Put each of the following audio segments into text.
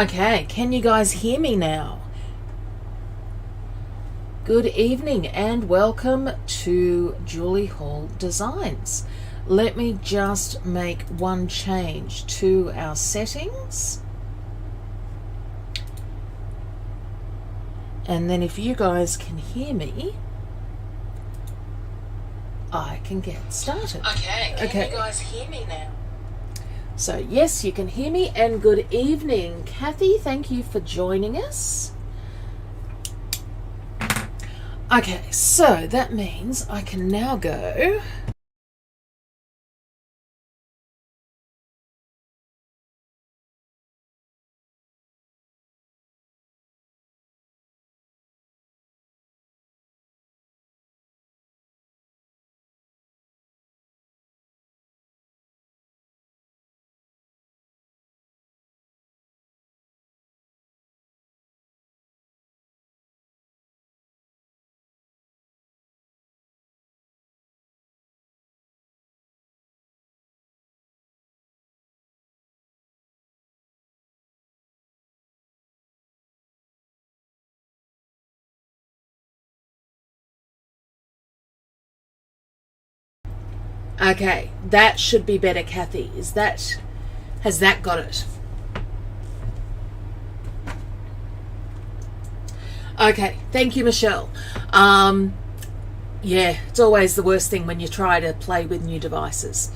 Okay, can you guys hear me now? Good evening and welcome to Julie Hall Designs. Let me just make one change to our settings. And then if you guys can hear me, I can get started. Okay, can you guys hear me now? So yes, you can hear me, and good evening. Kathy, thank you for joining us. Okay, so that means I can now go Okay, that should be better, Kathy. Has that got it? Okay, thank you, Michelle. Yeah, it's always the worst thing when you try to play with new devices.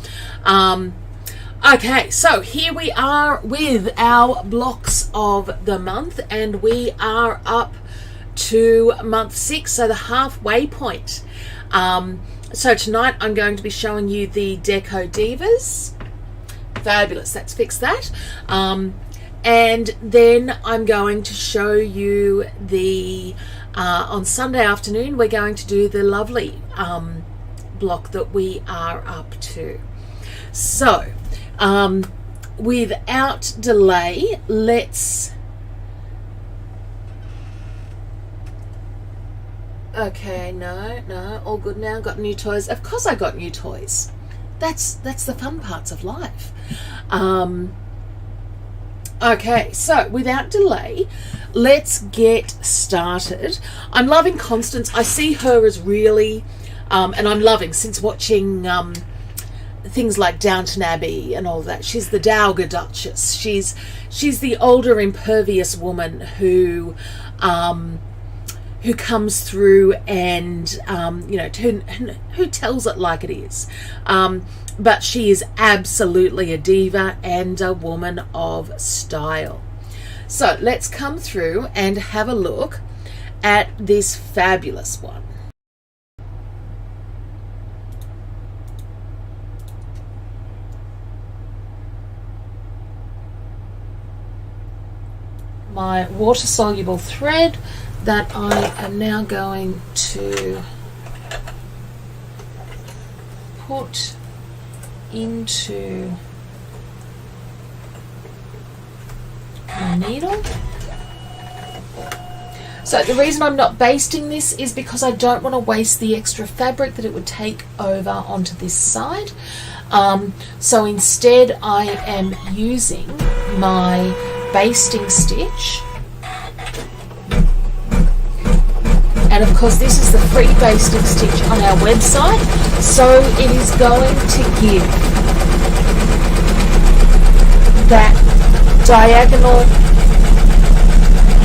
Okay, so here we are with our blocks of the month, and we are up to month 6, so the halfway point. So tonight I'm going to be showing you the Deco Divas. Fabulous, let's fix that. And then I'm going to show you the, on Sunday afternoon, we're going to do the lovely block that we are up to. So, without delay, let's... Okay, no, all good now. Got new toys. Of course I got new toys. That's the fun parts of life. Okay, so without delay, let's get started. I'm loving Constance. I see her as really, and I'm loving, since watching things like Downton Abbey and all that. She's the Dowager Duchess. She's the older, impervious woman who comes through and, who tells it like it is. But she is absolutely a diva and a woman of style. So let's come through and have a look at this fabulous one. My water-soluble thread that I am now going to put into my needle. So the reason I'm not basting this is because I don't want to waste the extra fabric that it would take over onto this side. So instead I am using my basting stitch. And of course this is the free basting stitch on our website, so it is going to give that diagonal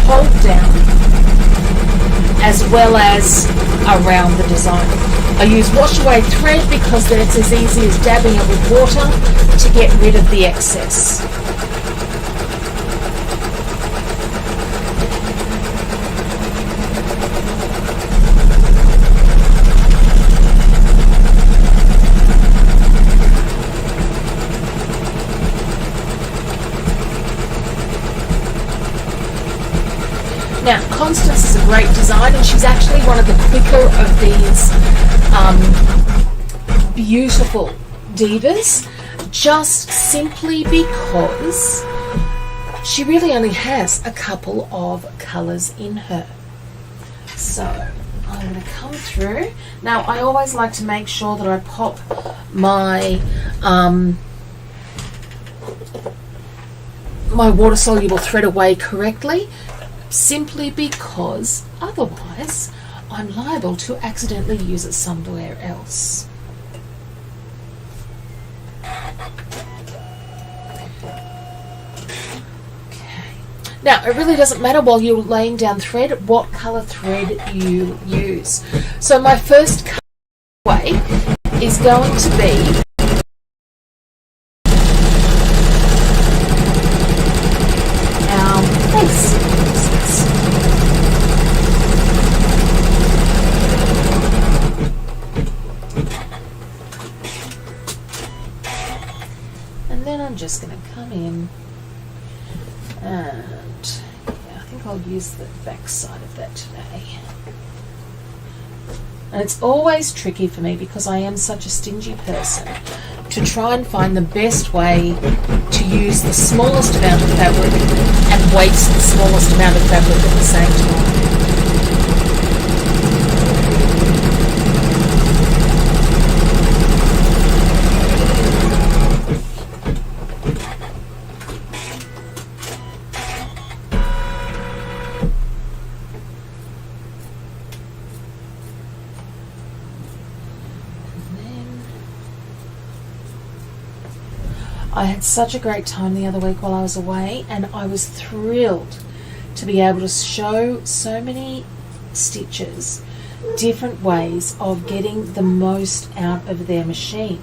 hold down as well as around the design. I use wash away thread because then it's as easy as dabbing it with water to get rid of the excess. Now, Constance is a great design, and she's actually one of the quicker of these beautiful divas, just simply because she really only has a couple of colours in her. So I'm going to come through. Now, I always like to make sure that I pop my my water-soluble thread away correctly, simply because otherwise I'm liable to accidentally use it somewhere else. Now, it really doesn't matter while you're laying down thread what colour thread you use. So my first colourway is going to be our lace. And then I'm just going to come in and I think I'll use the back side of that today. And it's always tricky for me because I am such a stingy person to try and find the best way to use the smallest amount of fabric and waste the smallest amount of fabric at the same time. I had such a great time the other week while I was away, and I was thrilled to be able to show so many stitchers different ways of getting the most out of their machine.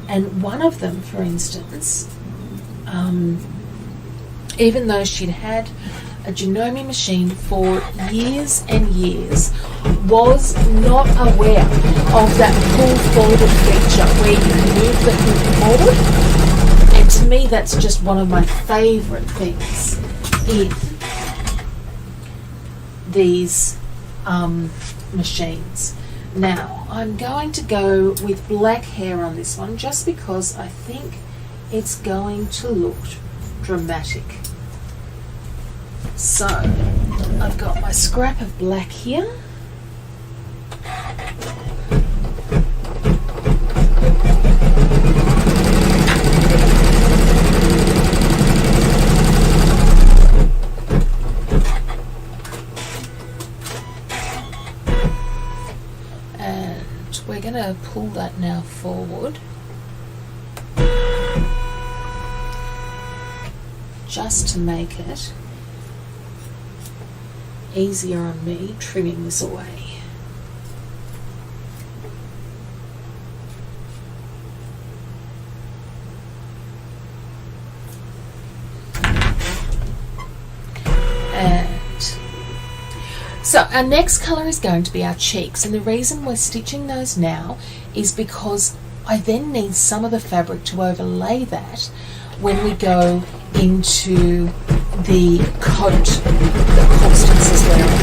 And one of them, for instance, even though she'd had a Janome machine for years and years, was not aware of that pull forward feature where you can move the hoop forward. And to me, that's just one of my favourite things in these machines. Now, I'm going to go with black hair on this one just because I think it's going to look dramatic. So, I've got my scrap of black here. We're going to pull that now forward just to make it easier on me trimming this away. So our next colour is going to be our cheeks, and the reason we're stitching those now is because I then need some of the fabric to overlay that when we go into the coat that Constance is wearing.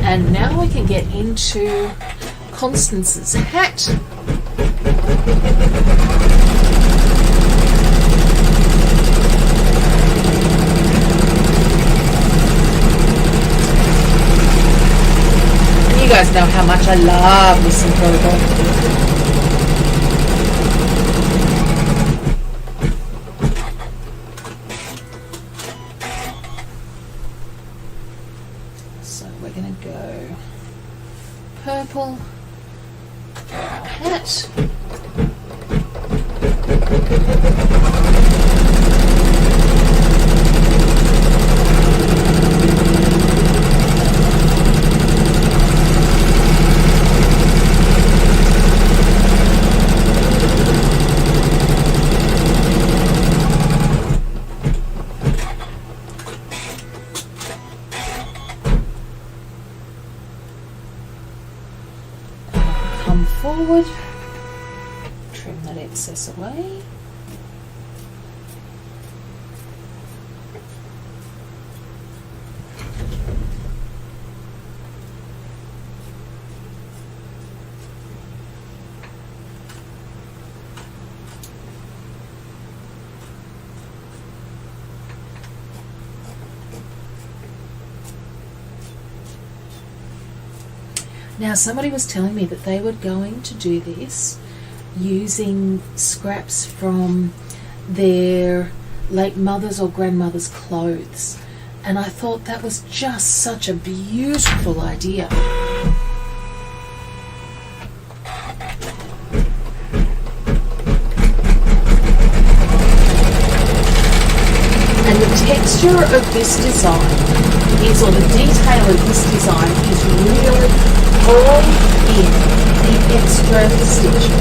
And now we can get into Constance's hat. And you guys know how much I love this embroidery. hat. Come forward, trim that excess away. Now, somebody was telling me that they were going to do this using scraps from their late mother's or grandmother's clothes. And I thought that was just such a beautiful idea. And the texture of this design is, or the detail of this design is really all in the extra stitching.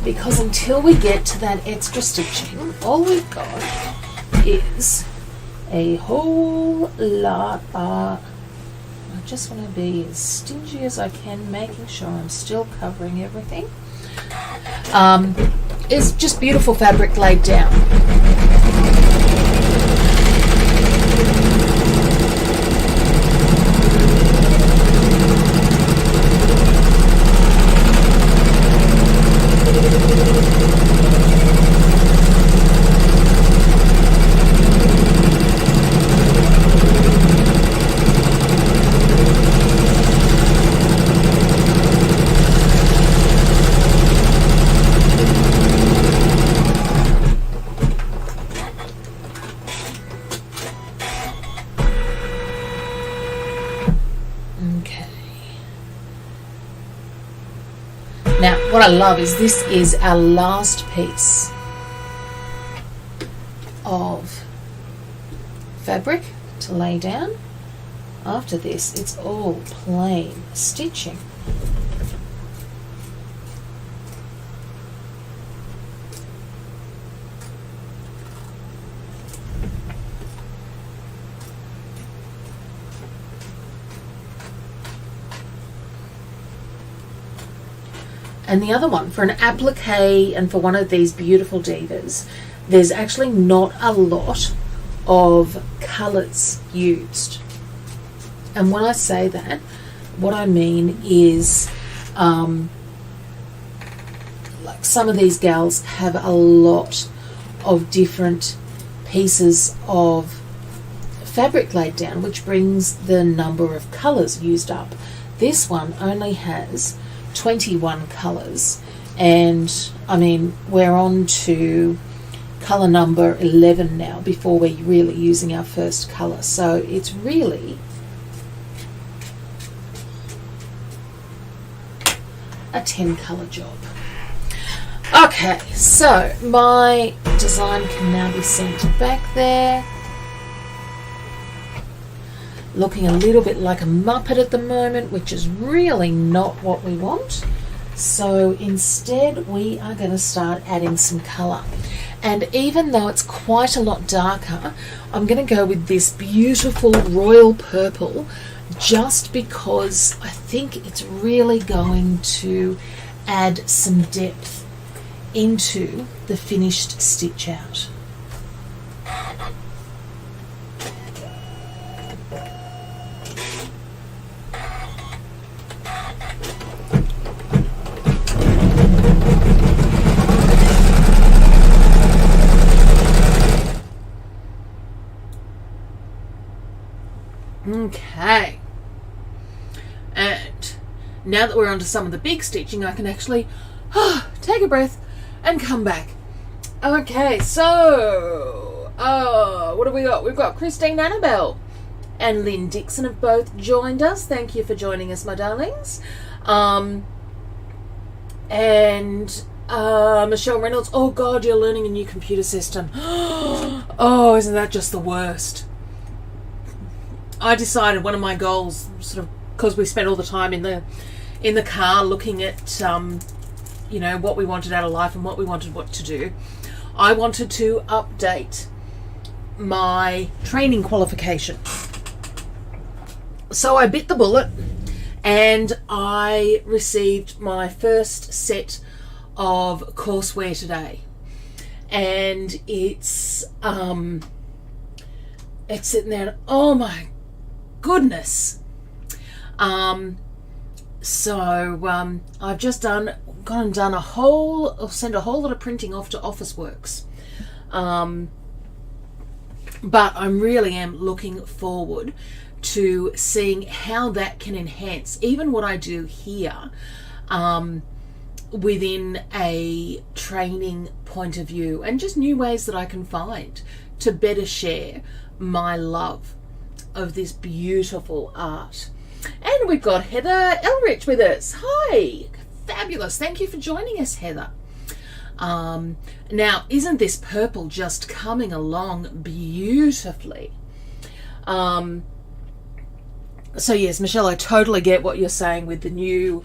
Because until we get to that extra stitching, all we've got is a whole lot of... I just want to be as stingy as I can, making sure I'm still covering everything. It's just beautiful fabric laid down. Now, what I love is this is our last piece of fabric to lay down. After this, it's all plain stitching. And the other one, for an applique and for one of these beautiful divas, there's actually not a lot of colours used. And when I say that, what I mean is like some of these gals have a lot of different pieces of fabric laid down, which brings the number of colours used up. This one only has 21 colours, and I mean we're on to colour number 11 now before we're really using our first colour, so it's really a 10 colour job. Okay, so my design can now be sent back there, looking a little bit like a Muppet at the moment, which is really not what we want. So instead we are going to start adding some colour. And even though it's quite a lot darker, I'm going to go with this beautiful royal purple just because I think it's really going to add some depth into the finished stitch out. Okay, and now that we're onto some of the big stitching, I can actually take a breath and come back. Okay, so what have we got? We've got Christine Annabelle and Lynn Dixon have both joined us. Thank you for joining us, my darlings. And Michelle Reynolds, oh God, you're learning a new computer system. Oh, isn't that just the worst? I decided one of my goals, sort of, because we spent all the time in the car looking at you know, what we wanted out of life and what we wanted to do. I wanted to update my training qualification. So I bit the bullet and I received my first set of courseware today. And it's sitting there and, oh my goodness. So I've just gone and done sent a whole lot of printing off to Officeworks. But I really am looking forward to seeing how that can enhance even what I do here within a training point of view, and just new ways that I can find to better share my love of this beautiful art. And we've got Heather Elrich with us. Hi, fabulous. Thank you for joining us, Heather. Now, isn't this purple just coming along beautifully? So yes, Michelle, I totally get what you're saying with the new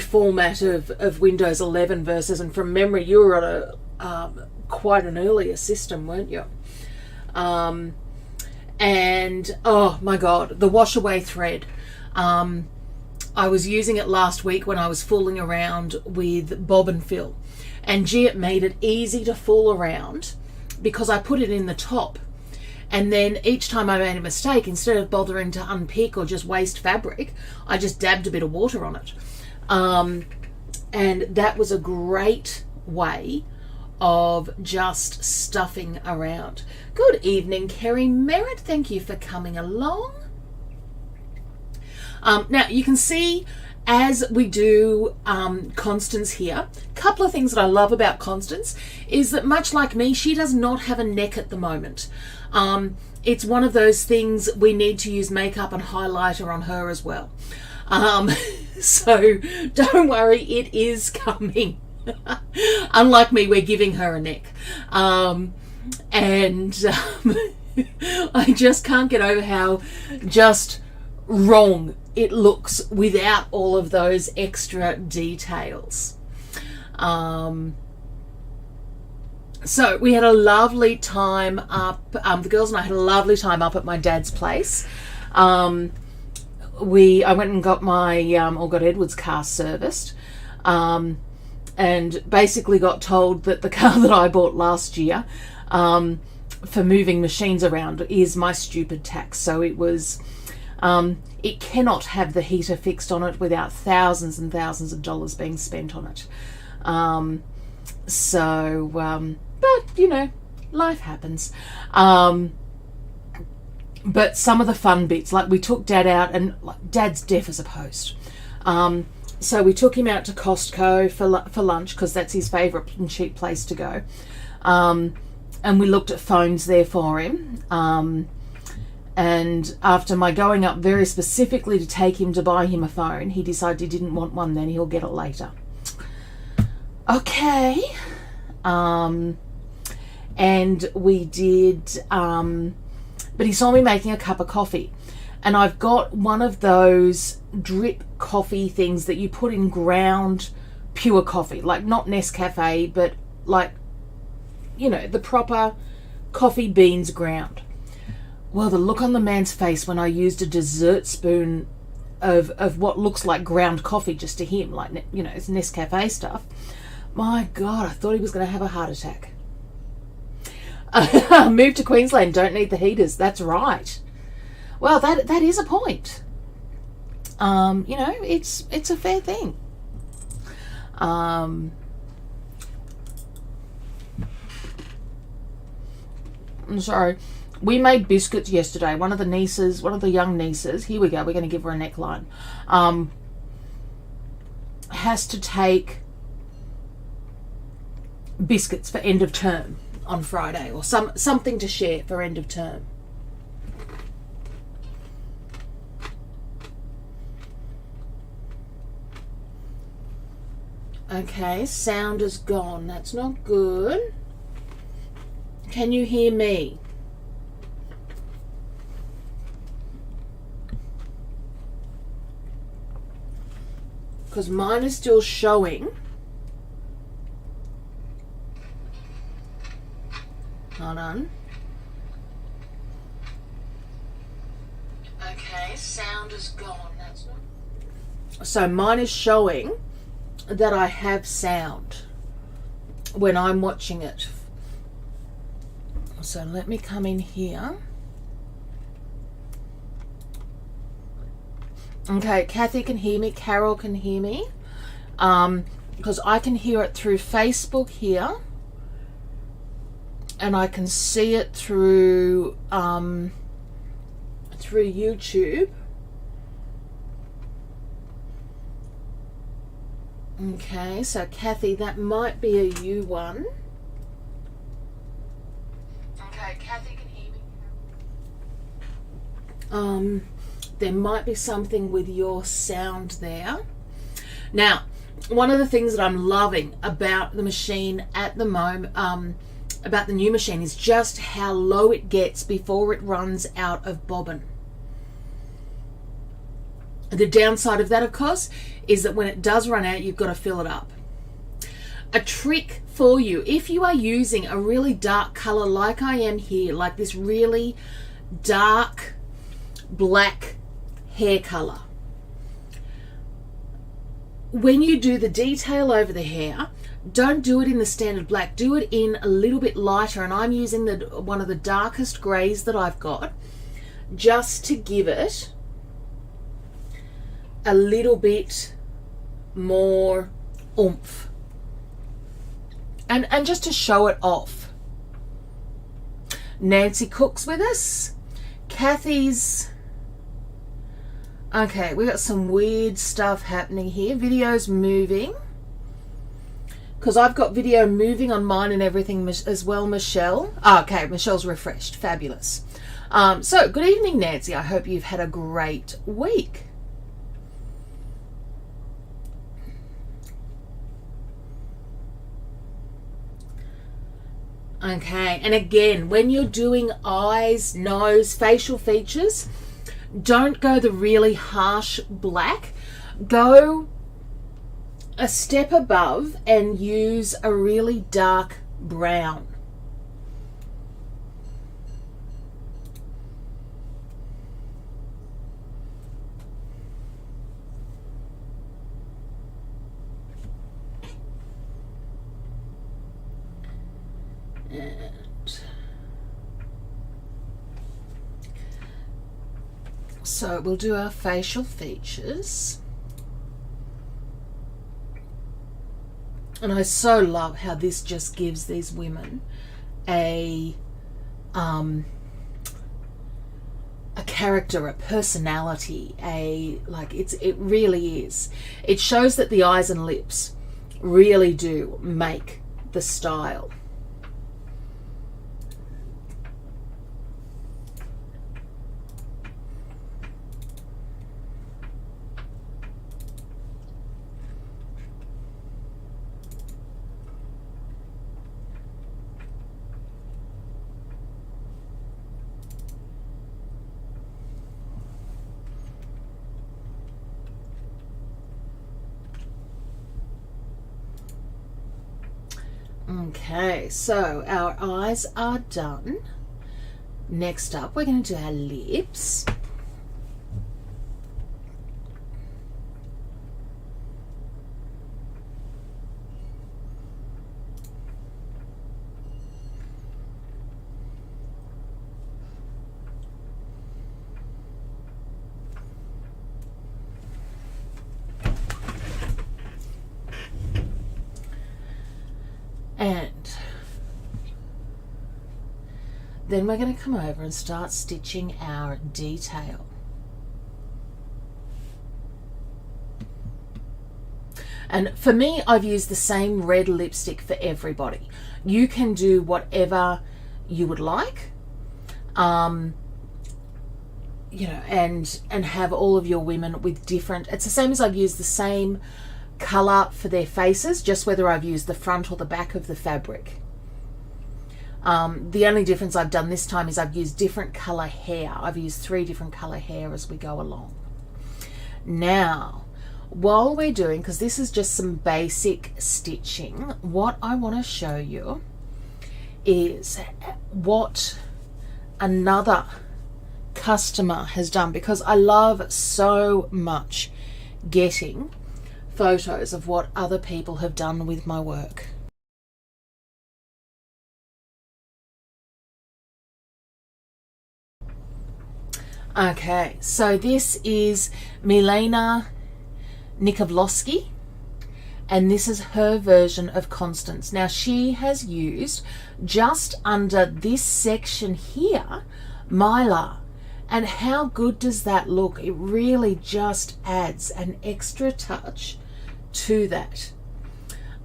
format of Windows 11 versus, and from memory, you were on a quite an earlier system, weren't you? And oh my God, the wash away thread. I was using it last week when I was fooling around with bob and fill, and gee, it made it easy to fool around because I put it in the top, and then each time I made a mistake, instead of bothering to unpick or just waste fabric, I just dabbed a bit of water on it. And that was a great way of just stuffing around. Good evening, Kerry Merritt. Thank you for coming along. Now you can see as we do Constance here, a couple of things that I love about Constance is that, much like me, she does not have a neck at the moment. It's one of those things we need to use makeup and highlighter on her as well. So don't worry, it is coming. Unlike me, we're giving her a neck. I just can't get over how just wrong it looks without all of those extra details. So we had a lovely time up, the girls and I had a lovely time up at my dad's place. I went and got got Edward's car serviced, and basically got told that the car that I bought last year for moving machines around is my stupid tax. So it was, it cannot have the heater fixed on it without thousands and thousands of dollars being spent on it. But you know, life happens. But some of the fun bits, like we took Dad out, and like, Dad's deaf as a post. So we took him out to Costco for lunch because that's his favourite and cheap place to go. And we looked at phones there for him. And after my going up very specifically to take him to buy him a phone, he decided he didn't want one then, he'll get it later. Okay. And we did, but he saw me making a cup of coffee. And I've got one of those drip coffee things that you put in ground pure coffee, like not Nescafe, but like, you know, the proper coffee beans ground. Well, the look on the man's face when I used a dessert spoon of what looks like ground coffee just to him, like, you know, it's Nescafe stuff. My God, I thought he was going to have a heart attack. Move to Queensland, don't need the heaters. That's right. Well, that is a point. You know, it's a fair thing. I'm sorry. We made biscuits yesterday. One of the young nieces, here we go, we're going to give her a neckline. has to take biscuits for end of term on Friday, or something to share for end of term. Okay, sound is gone. That's not good. Can you hear me? Because mine is still showing. Hold on. Okay, sound is gone. That's not. So mine is showing that I have sound when I'm watching it. So let me come in here. Okay, Kathy can hear me, Carol can hear me, because I can hear it through Facebook here, and I can see it through YouTube. Okay, so Kathy, that might be a you one. Okay, Kathy can hear me. There might be something with your sound there. Now, one of the things that I'm loving about the machine at the moment, about the new machine, is just how low it gets before it runs out of bobbin. The downside of that, of course, is that when it does run out, you've got to fill it up. A trick for you, if you are using a really dark color like I am here, like this really dark black hair color, when you do the detail over the hair, don't do it in the standard black, do it in a little bit lighter, and I'm using one of the darkest grays that I've got, just to give it a little bit more oomph, and just to show it off. Nancy Cook's with us. Kathy's. Okay, we got some weird stuff happening here. Video's moving, because I've got video moving on mine and everything as well. Michelle. Oh, okay, Michelle's refreshed. Fabulous. So good evening, Nancy. I hope you've had a great week. Okay, and again, when you're doing eyes, nose, facial features, don't go the really harsh black. Go a step above and use a really dark brown. So we'll do our facial features. And I so love how this just gives these women a character, a personality, it really is. It shows that the eyes and lips really do make the style. Okay, so our eyes are done. Next up, we're going to do our lips. And then we're going to come over and start stitching our detail. And for me, I've used the same red lipstick for everybody. You can do whatever you would like, you know, and have all of your women with different, it's the same as I've used the same color for their faces, just whether I've used the front or the back of the fabric. The only difference I've done this time is I've used different color hair. I've used 3 different color hair as we go along. Now, while we're doing, because this is just some basic stitching, what I want to show you is what another customer has done, because I love so much getting photos of what other people have done with my work. Okay, so this is Milena Nikovlosky, and this is her version of Constance. Now, she has used, just under this section here, Mylar. And how good does that look? It really just adds an extra touch to that.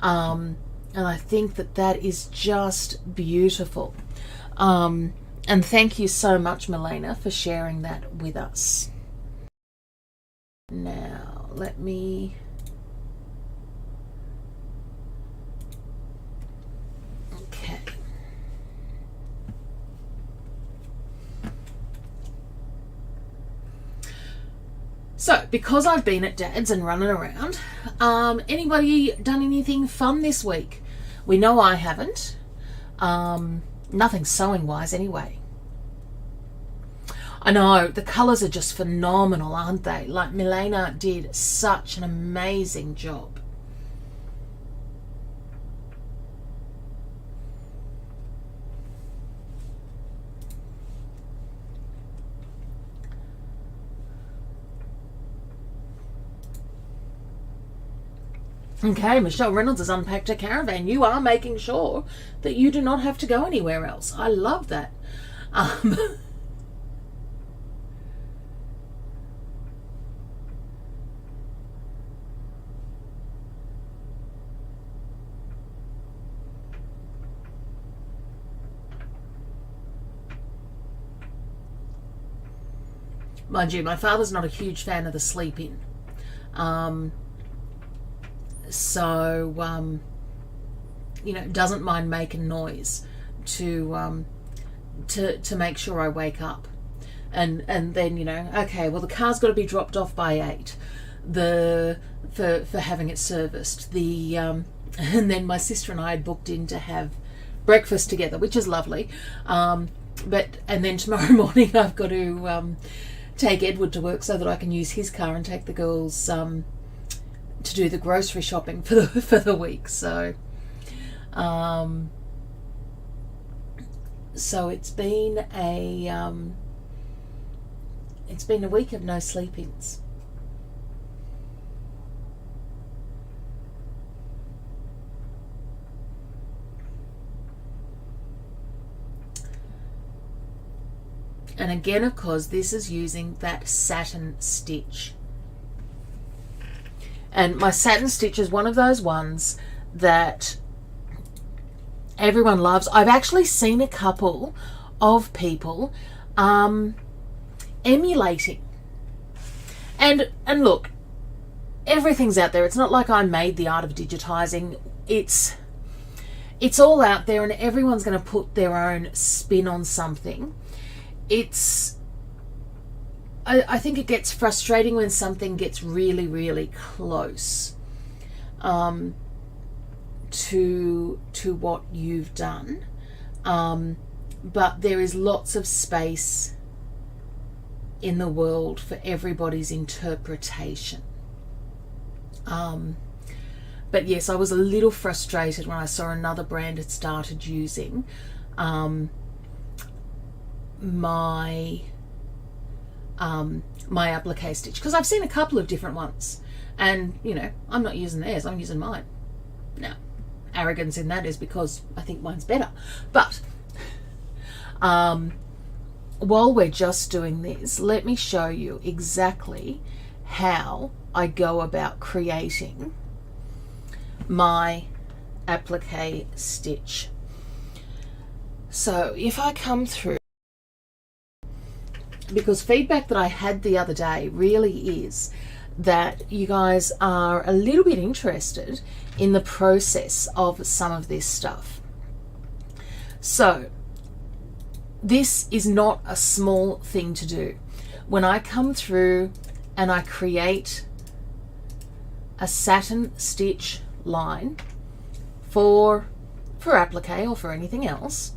And I think that that is just beautiful. And thank you so much, Milena, for sharing that with us. Now, let me... Okay. So, because I've been at Dad's and running around, anybody done anything fun this week? We know I haven't. Nothing sewing wise anyway. I know, the colours are just phenomenal, aren't they? Like, Milena did such an amazing job. Okay, Michelle Reynolds has unpacked her caravan. You are making sure that you do not have to go anywhere else. I love that. Mind you, my father's not a huge fan of the sleep-in. So, you know, doesn't mind making noise to make sure I wake up. And then, you know, okay, well, the car's got to be dropped off by 8 for having it serviced. And then my sister and I had booked in to have breakfast together, which is lovely. And then tomorrow morning I've got to take Edward to work so that I can use his car and take the girls to do the grocery shopping for the week. So so it's been a week of no sleep-ins. And again, of course, this is using that satin stitch. And my satin stitch is one of those ones that everyone loves. I've actually seen a couple of people emulating. And look, everything's out there. It's not like I made the art of digitizing. It's all out there, and everyone's going to put their own spin on something. I think it gets frustrating when something gets really, really close to what you've done. But there is lots of space in the world for everybody's interpretation. But yes, I was a little frustrated when I saw another brand had started using my applique stitch, because I've seen a couple of different ones, and you know, I'm not using theirs, I'm using mine. Now, arrogance in that is because I think mine's better. But while we're just doing this, let me show you exactly how I go about creating my applique stitch. So if I come through, because feedback that I had the other day really is that you guys are a little bit interested in the process of some of this stuff. So this is not a small thing to do. When I come through and I create a satin stitch line for applique or for anything else,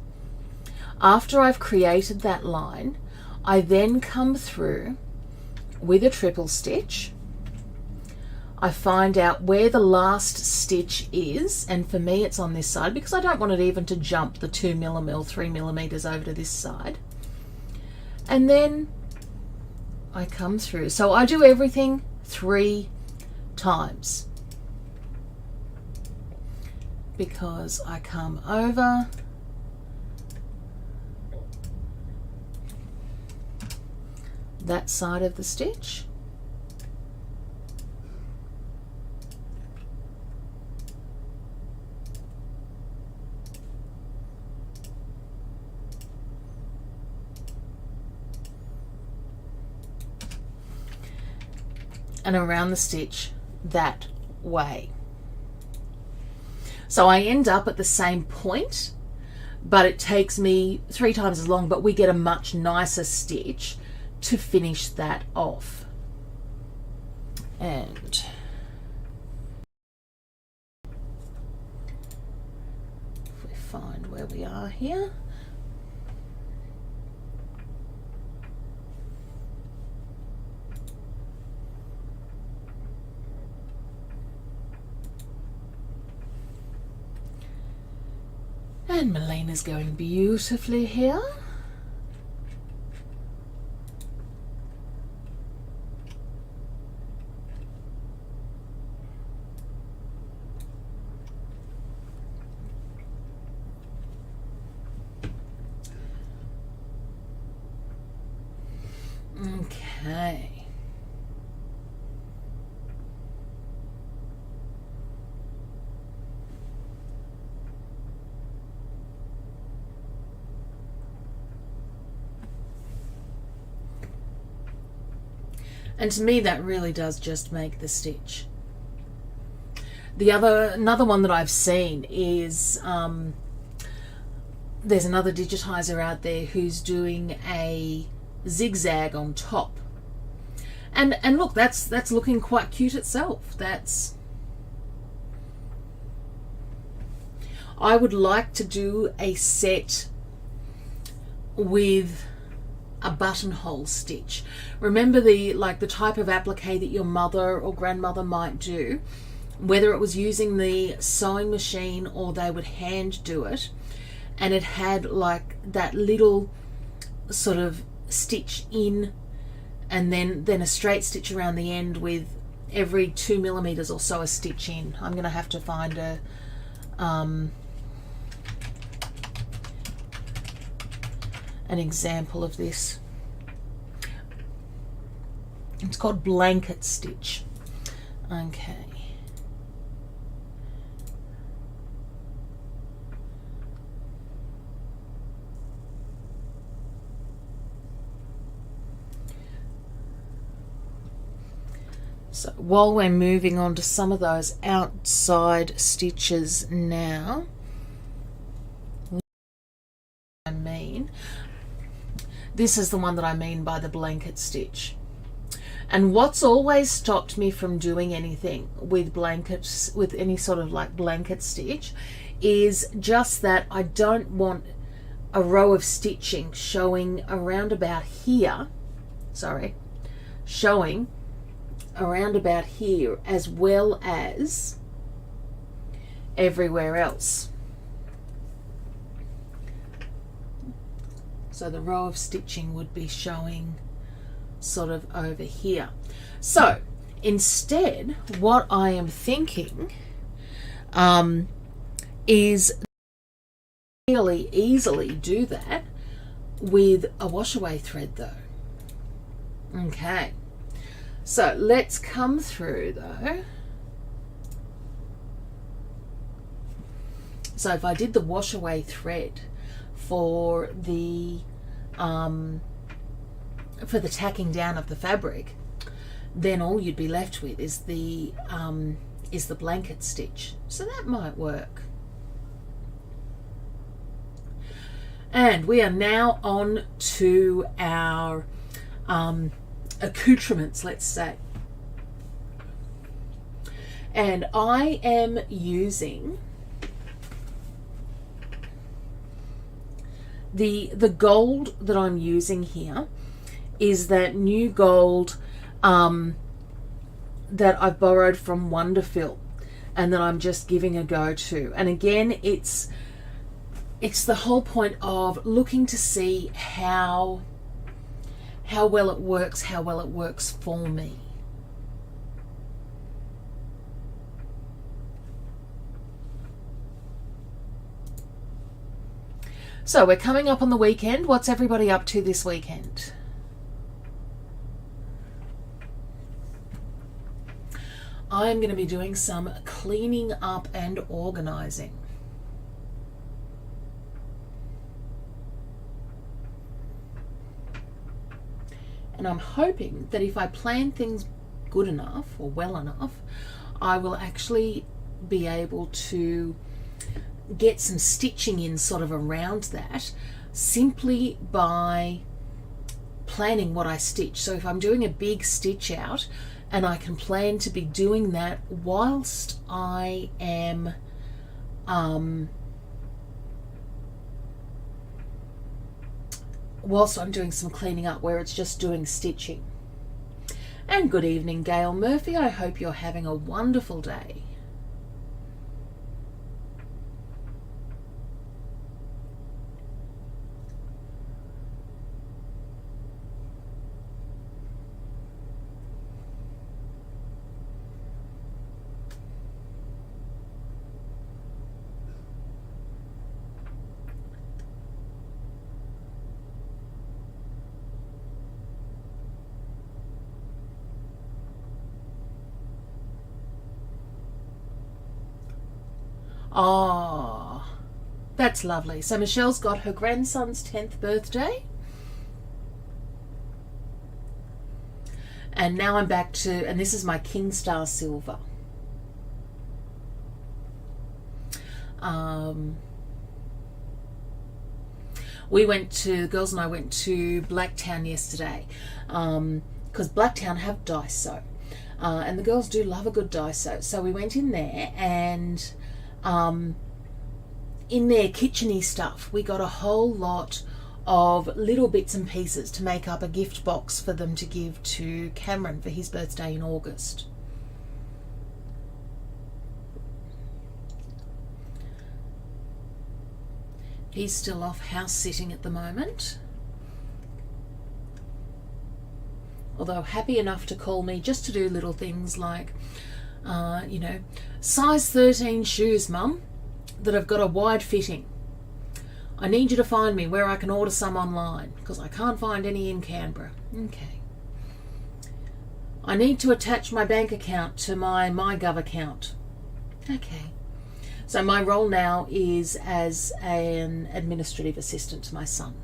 after I've created that line, I then come through with a triple stitch. I find out where the last stitch is, and for me it's on this side because I don't want it even to jump the 2 mm, 3 mm over to this side. And then I come through. So I do everything 3 times because I come over, that side of the stitch, and around the stitch that way. So I end up at the same point, but it takes me 3 times as long, but we get a much nicer stitch to finish that off. And if we find where we are here, and Melina's going beautifully here. Okay. And to me that really does just make the stitch. Another one that I've seen is there's another digitizer out there who's doing a zigzag on top, and look, that's looking quite cute itself. I would like to do a set with a buttonhole stitch. Remember the type of applique that your mother or grandmother might do, whether it was using the sewing machine or they would hand do it, and it had like that little sort of stitch in and then a straight stitch around the end with every 2 mm or so a stitch in. I'm gonna have to find an example of this. It's called blanket stitch. Okay. So while we're moving on to some of those outside stitches now, this is the one that I mean by the blanket stitch. And what's always stopped me from doing anything with blankets, with any sort of like blanket stitch, is just that I don't want a row of stitching showing around about here, showing around about here as well as everywhere else. So the row of stitching would be showing sort of over here. So instead, what I am thinking is really easily do that with a washaway thread though. Okay, so let's come through though So if I did the wash away thread for the tacking down of the fabric, then all you'd be left with is the blanket stitch. So that might work. And we are now on to our accoutrements, let's say. And I am using the gold that I'm using here is that new gold that I've borrowed from Wonderful and that I'm just giving a go to. And again, it's the whole point of looking to see how well it works, how well it works for me. So we're coming up on the weekend. What's everybody up to this weekend? I'm going to be doing some cleaning up and organizing. And I'm hoping that if I plan things good enough or well enough, I will actually be able to get some stitching in sort of around that simply by planning what I stitch. So if I'm doing a big stitch out, and I can plan to be doing that whilst I am whilst I'm doing some cleaning up, where it's just doing stitching. And good evening, Gail Murphy. I hope you're having a wonderful day. Oh, that's lovely. So Michelle's got her grandson's 10th birthday. And now I'm back to, and this is my King Star Silver. The girls and I went to Blacktown yesterday because Blacktown have Daiso. And the girls do love a good Daiso. So we went in there, and in their kitcheny stuff, we got a whole lot of little bits and pieces to make up a gift box for them to give to Cameron for his birthday in August. He's still off house sitting at the moment, although happy enough to call me just to do little things like size 13 shoes, Mum, that have got a wide fitting. I need you to find me where I can order some online because I can't find any in Canberra. Okay. I need to attach my bank account to my MyGov account. Okay. So my role now is as an administrative assistant to my son.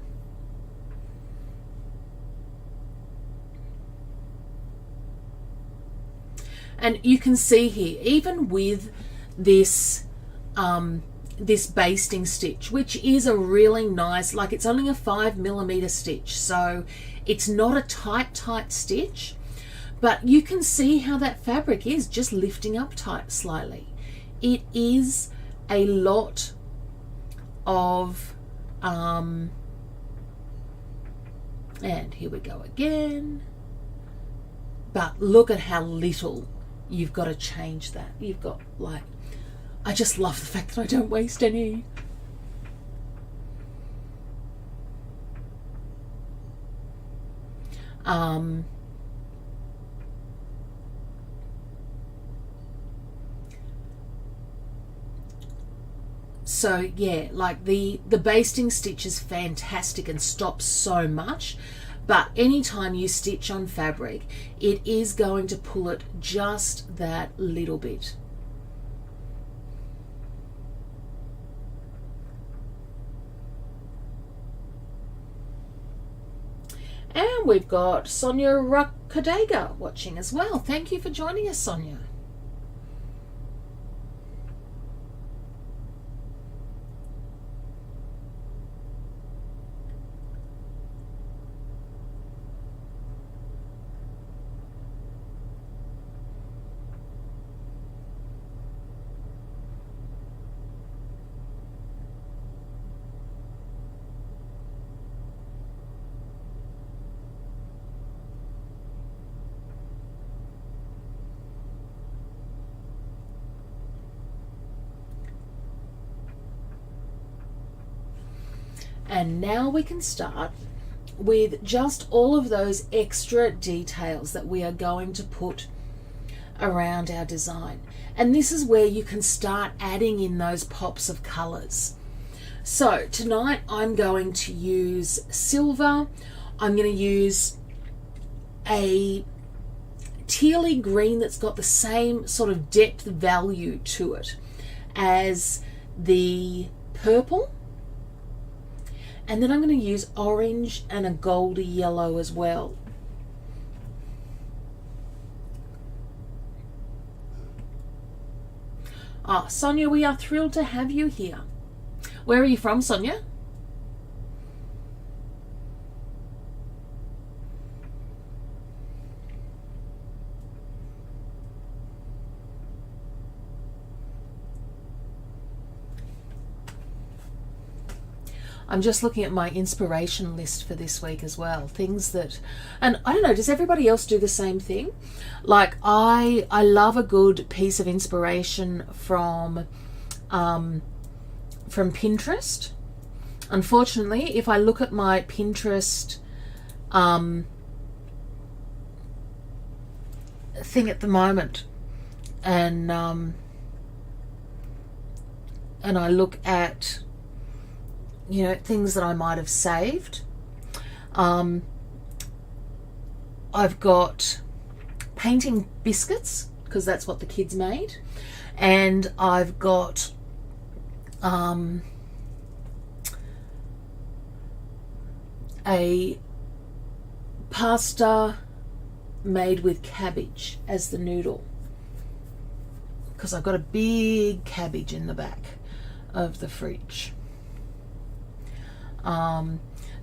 And you can see here, even with this this basting stitch, which is a really nice, like it's only a 5mm stitch, so it's not a tight stitch, but you can see how that fabric is just lifting up tight slightly. It is a lot of and here we go again, but look at how little you've got to change that. You've got, like, I just love the fact that I don't waste any. So yeah, like the basting stitch is fantastic and stops so much, but anytime you stitch on fabric, it is going to pull it just that little bit. And we've got Sonia Rakadega watching as well. Thank you for joining us, Sonia. And now we can start with just all of those extra details that we are going to put around our design. And this is where you can start adding in those pops of colours. So tonight I'm going to use silver. I'm going to use a tealy green that's got the same sort of depth value to it as the purple. And then I'm going to use orange and a goldy yellow as well. Ah, Sonia, we are thrilled to have you here. Where are you from, Sonia? I'm just looking at my inspiration list for this week as well. Things that, and I don't know, does everybody else do the same thing? Like I love a good piece of inspiration from Pinterest. Unfortunately, if I look at my Pinterest thing at the moment, and I look at, you know, things that I might have saved. I've got painting biscuits, because that's what the kids made. And I've got a pasta made with cabbage as the noodle, because I've got a big cabbage in the back of the fridge.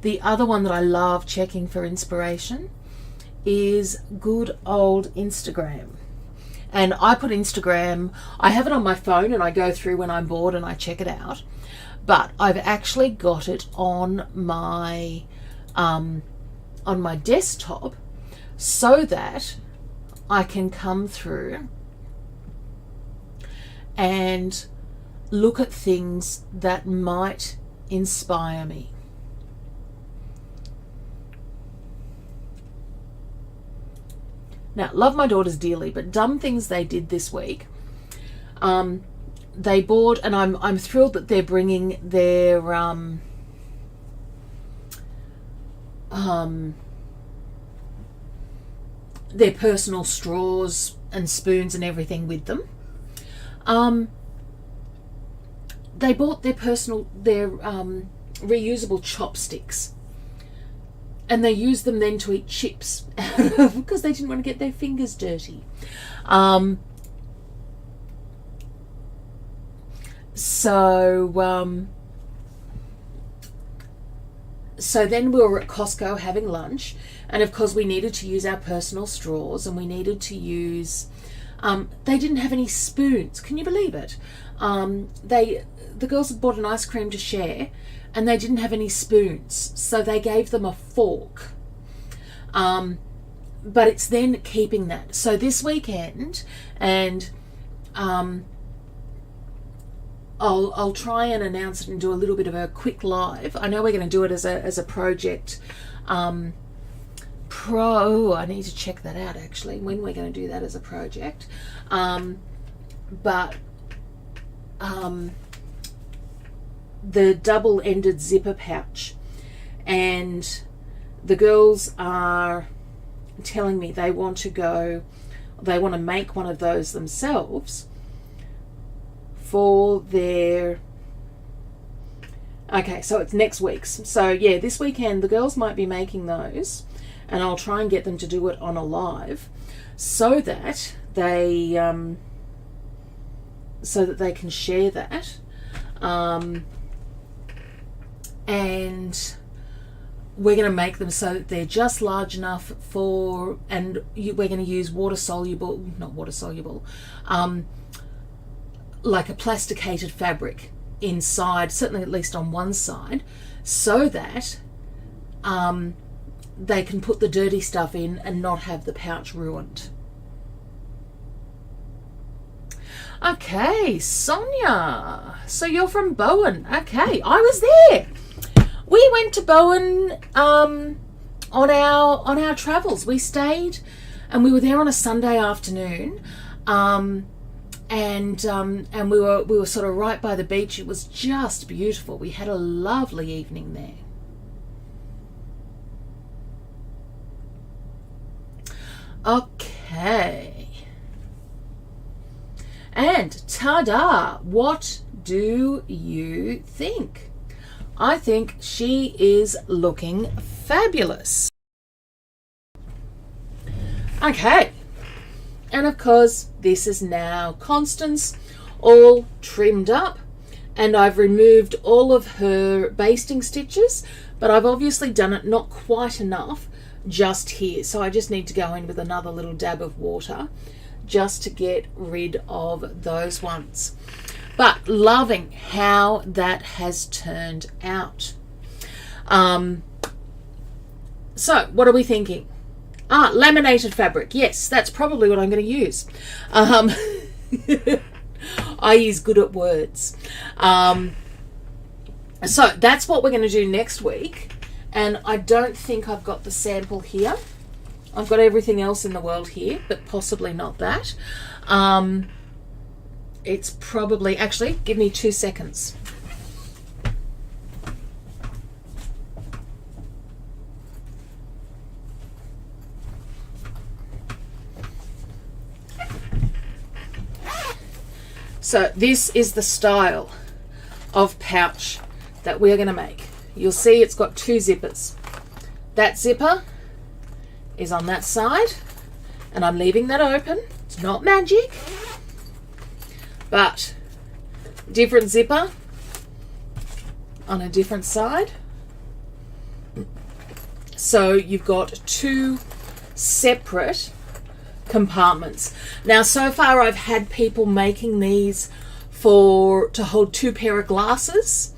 The other one that I love checking for inspiration is good old Instagram. And I put Instagram, I have it on my phone and I go through when I'm bored and I check it out. But I've actually got it on my desktop so that I can come through and look at things that might inspire me. Now, love my daughters dearly, but dumb things they did this week. They bought, and I'm thrilled that they're bringing their personal straws and spoons and everything with them. They bought their reusable chopsticks, and they used them then to eat chips because they didn't want to get their fingers dirty. So then we were at Costco having lunch, and of course we needed to use our personal straws, and we needed to use, they didn't have any spoons. Can you believe it? The girls had bought an ice cream to share, and they didn't have any spoons, so they gave them a fork. But it's then keeping that. So this weekend, and I'll try and announce it and do a little bit of a quick live. I know we're going to do it as a project. I need to check that out actually, when we're going to do that as a project. The double-ended zipper pouch, and the girls are telling me they want to make one of those themselves for their, okay, so it's next week's. So yeah, this weekend the girls might be making those and I'll try and get them to do it on a live so that they can share that. And we're going to make them so that they're just large enough for, and we're going to use not water soluble, like a plasticated fabric inside, certainly at least on one side, so that they can put the dirty stuff in and not have the pouch ruined. Okay, Sonia, so you're from Bowen. Okay, I was there. We went to Bowen on our travels. We stayed, and we were there on a Sunday afternoon, and we were sort of right by the beach. It was just beautiful. We had a lovely evening there. Okay. And ta-da! What do you think? I think she is looking fabulous. Okay. And of course, this is now Constance, all trimmed up, and I've removed all of her basting stitches, but I've obviously done it not quite enough just here. So I just need to go in with another little dab of water just to get rid of those ones. But loving how that has turned out. So what are we thinking? Laminated fabric. Yes, that's probably what I'm going to use. I is good at words. So that's what we're going to do next week. And I don't think I've got the sample here. I've got everything else in the world here, but possibly not that. It's probably, actually, give me 2 seconds. So this is the style of pouch that we're going to make. You'll see it's got 2 zippers. That zipper is on that side, and I'm leaving that open. It's not magic, but different zipper on a different side. So you've got 2 separate compartments. Now, so far I've had people making these to hold 2 pair of glasses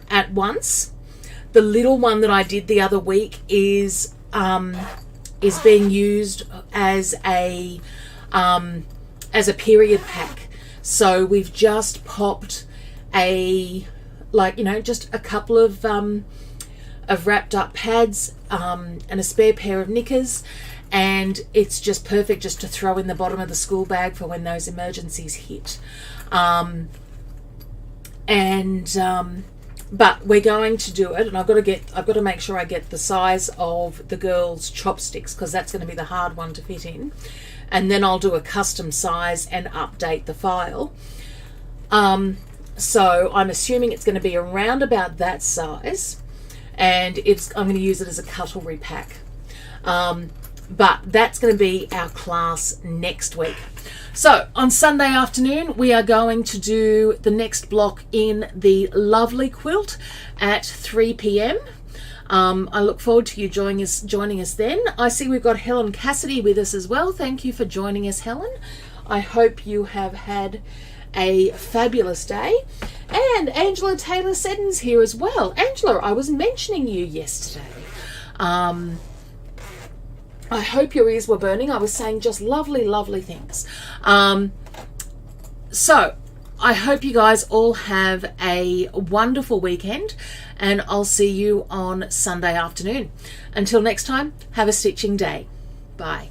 at once. The little one that I did the other week is being used as a period pack. So we've just popped just a couple of wrapped up pads and a spare pair of knickers, and it's just perfect just to throw in the bottom of the school bag for when those emergencies hit. But we're going to do it, and I've got to make sure I get the size of the girls' chopsticks, because that's going to be the hard one to fit in, and then I'll do a custom size and update the file. So I'm assuming it's going to be around about that size, and I'm going to use it as a cutlery pack. But that's going to be our class next week. So on Sunday afternoon, we are going to do the next block in the lovely quilt at 3 p.m. I look forward to you joining us then. I see we've got Helen Cassidy with us as well. Thank you for joining us, Helen. I hope you have had a fabulous day. And Angela Taylor Seddon's here as well. Angela, I was mentioning you yesterday. I hope your ears were burning. I was saying just lovely, lovely things. So I hope you guys all have a wonderful weekend, and I'll see you on Sunday afternoon. Until next time, have a stitching day. Bye.